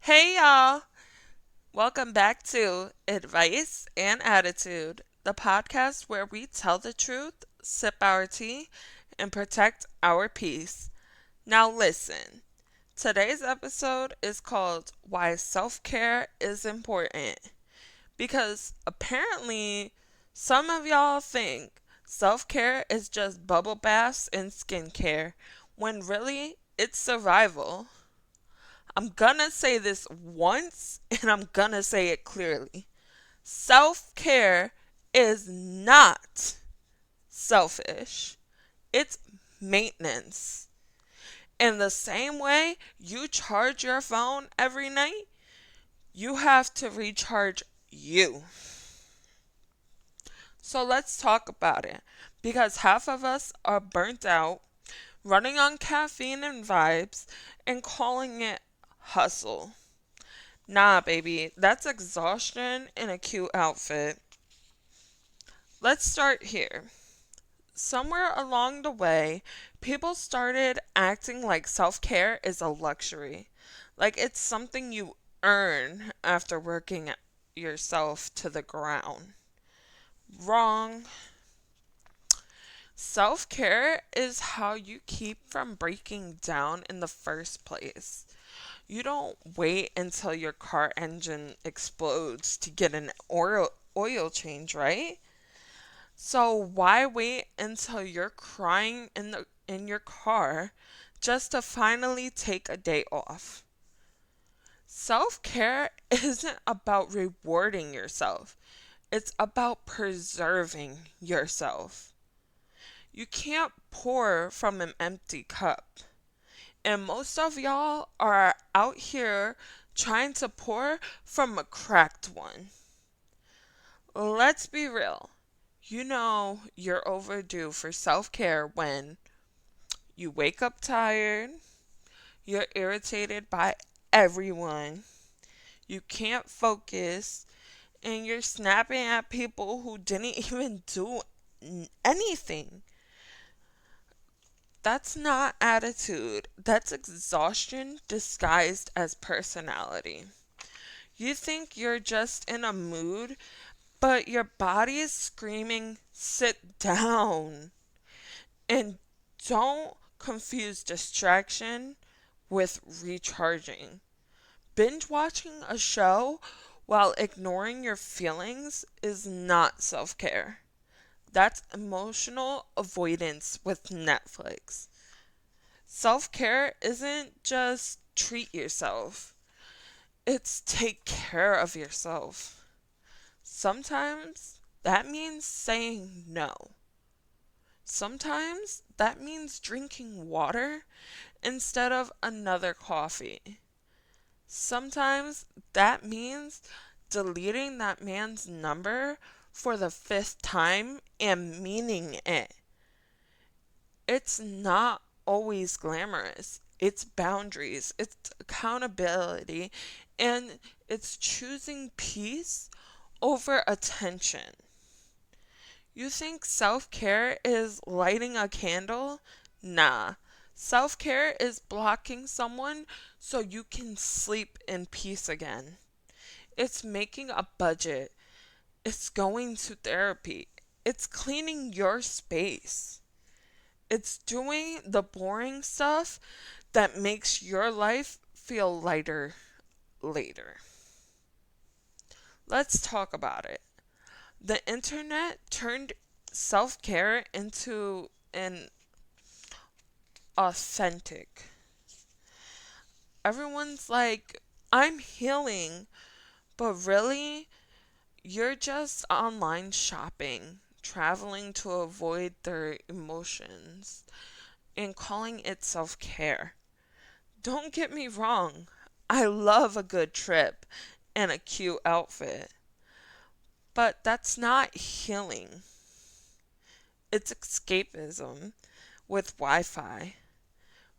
Hey y'all! Welcome back to Advice and Attitude, the podcast where we tell the truth, sip our tea, and protect our peace. Now, listen, today's episode is called Why Self Care is Important. Because apparently, some of y'all think self care is just bubble baths and skincare, when really it's survival. I'm gonna say this once and I'm gonna say it clearly. Self care is not selfish, it's maintenance. In the same way you charge your phone every night, you have to recharge you. So let's talk about it. Because half of us are burnt out, running on caffeine and vibes, and calling it hustle. Nah, baby, that's exhaustion in a cute outfit. Let's start here. Somewhere along the way, people started acting like self care is a luxury. Like it's something you earn after working yourself to the ground. Wrong. Self care is how you keep from breaking down in the first place. You don't wait until your car engine explodes to get an oil change, right? So why wait until you're crying in your car just to finally take a day off? Self-care isn't about rewarding yourself. It's about preserving yourself. You can't pour from an empty cup. And most of y'all are out here trying to pour from a cracked one. Let's be real. You know you're overdue for self care when you wake up tired, you're irritated by everyone, you can't focus, and you're snapping at people who didn't even do anything. That's not attitude, that's exhaustion disguised as personality. You think you're just in a mood, but your body is screaming, sit down. And don't confuse distraction with recharging. Binge watching a show while ignoring your feelings is not self care. That's emotional avoidance with Netflix. Self care isn't just treat yourself, it's take care of yourself. Sometimes that means saying no. Sometimes that means drinking water instead of another coffee. Sometimes that means deleting that man's number for the fifth time and meaning it. It's not always glamorous. It's boundaries, it's accountability, and it's choosing peace over attention. You think self care is lighting a candle? Nah. Self care is blocking someone so you can sleep in peace again. It's making a budget. It's going to therapy. It's cleaning your space. It's doing the boring stuff that makes your life feel lighter later. Let's talk about it. The internet turned self care into an authentic. Everyone's like, I'm healing, but really, you're just online shopping, traveling to avoid their emotions, and calling it self care. Don't get me wrong, I love a good trip and a cute outfit, but that's not healing. It's escapism with Wi Fi.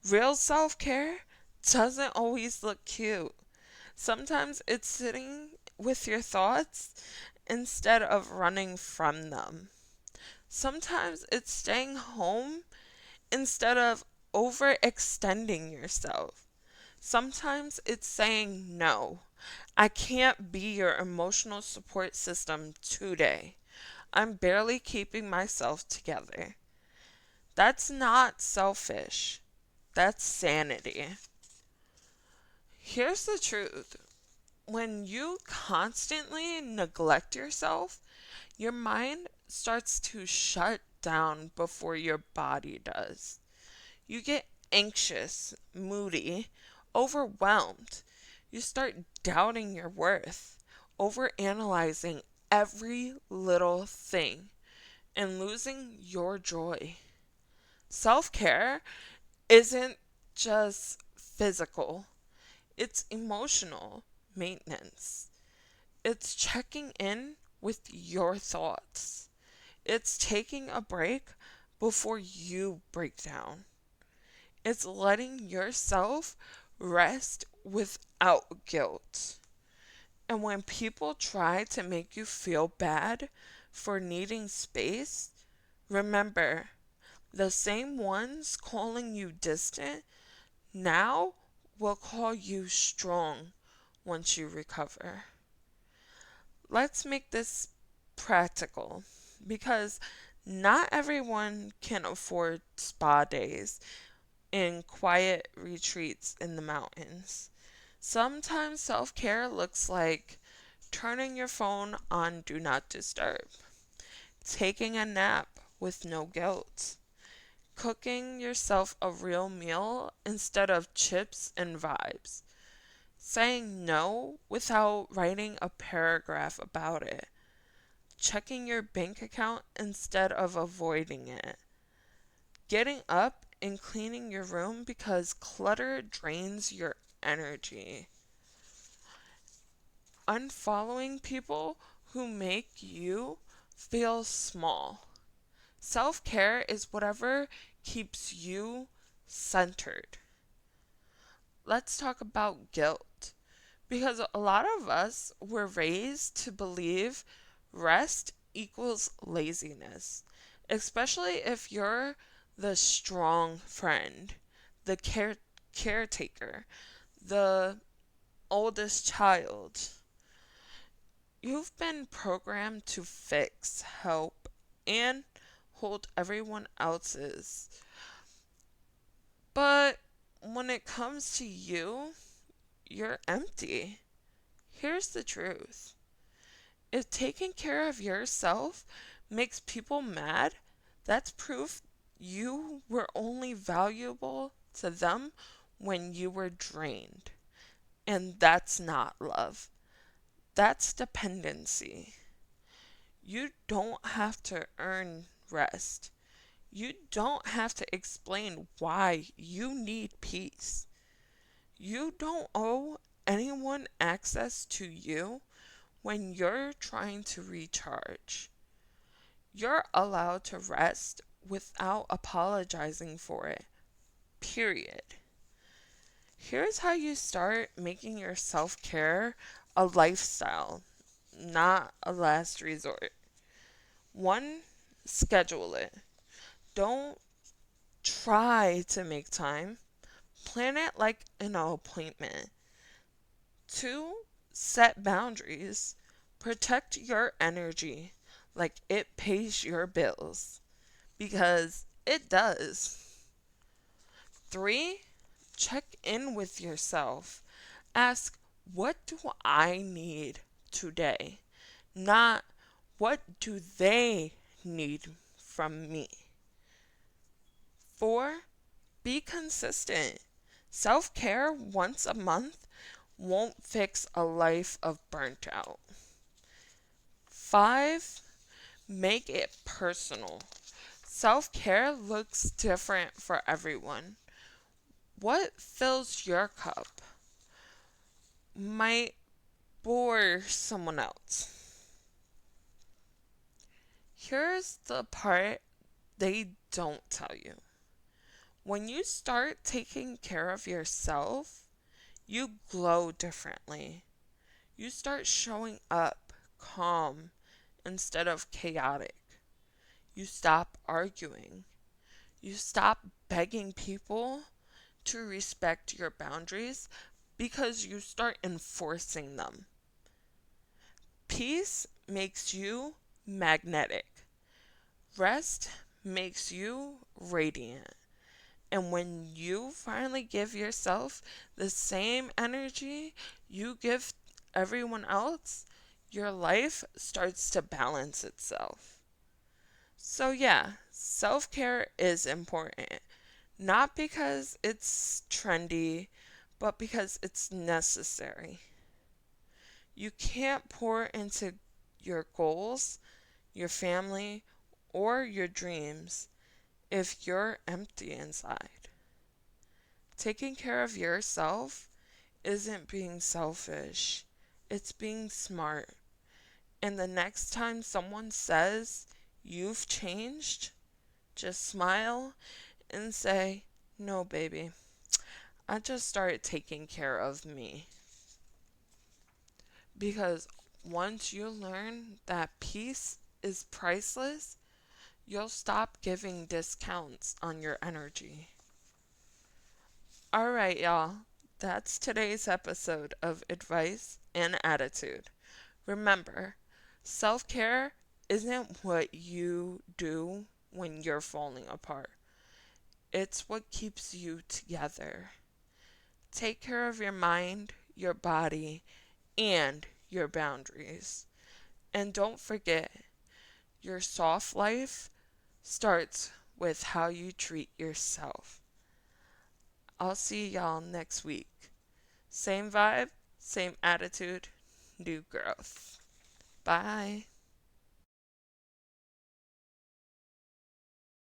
Real self care doesn't always look cute. Sometimes it's sitting with your thoughts instead of running from them. Sometimes it's staying home instead of overextending yourself. Sometimes it's saying no. I can't be your emotional support system today. I'm barely keeping myself together. That's not selfish. That's sanity. Here's the truth. When you constantly neglect yourself, your mind starts to shut down before your body does. You get anxious, moody, overwhelmed. You start doubting your worth, overanalyzing every little thing, and losing your joy. Self care isn't just physical, it's emotional maintenance. It's checking in with your thoughts. It's taking a break before you break down. It's letting yourself rest without guilt. And when people try to make you feel bad for needing space, remember the same ones calling you distant now will call you strong once you recover. Let's make this practical because not everyone can afford spa days and quiet retreats in the mountains. Sometimes self care looks like turning your phone on Do Not Disturb, taking a nap with no guilt, cooking yourself a real meal instead of chips and vibes, saying no without writing a paragraph about it, checking your bank account instead of avoiding it, getting up and cleaning your room because clutter drains your energy, unfollowing people who make you feel small. Self care is whatever keeps you centered. Let's talk about guilt because a lot of us were raised to believe rest equals laziness, especially if you're the strong friend, the caretaker, the oldest child. You've been programmed to fix, help, and hold everyone else's. But when it comes to you, you're empty. Here's the truth. If taking care of yourself makes people mad, that's proof you were only valuable to them when you were drained. And that's not love. That's dependency. You don't have to earn rest. You don't have to explain why you need peace. You don't owe anyone access to you when you're trying to recharge. You're allowed to rest without apologizing for it. Period. Here's how you start making your self care a lifestyle, not a last resort. One, schedule it. Don't try to make time. Plan it like an appointment. Two, set boundaries. Protect your energy like it pays your bills. Because it does. Three, check in with yourself. Ask, what do I need today? Not, what do they need from me? Four, be consistent. Self care once a month won't fix a life of burnt out. Five, make it personal. Self care looks different for everyone. What fills your cup might bore someone else. Here's the part they don't tell you. When you start taking care of yourself, you glow differently. You start showing up calm instead of chaotic. You stop arguing. You stop begging people to respect your boundaries because you start enforcing them. Peace makes you magnetic. Rest makes you radiant. And when you finally give yourself the same energy you give everyone else, your life starts to balance itself. So, yeah, self care is important. Not because it's trendy, but because it's necessary. You can't pour into your goals, your family, or your dreams if you're empty inside. Taking care of yourself isn't being selfish, it's being smart. And the next time someone says you've changed, just smile and say, "No, baby, I just started taking care of me." Because once you learn that peace is priceless, you'll stop giving discounts on your energy. Alright, y'all. That's today's episode of Advice and Attitude. Remember, self care isn't what you do when you're falling apart, it's what keeps you together. Take care of your mind, your body, and your boundaries. And don't forget, your soft life starts with how you treat yourself. I'll see y'all next week. Same vibe, same attitude, new growth. Bye.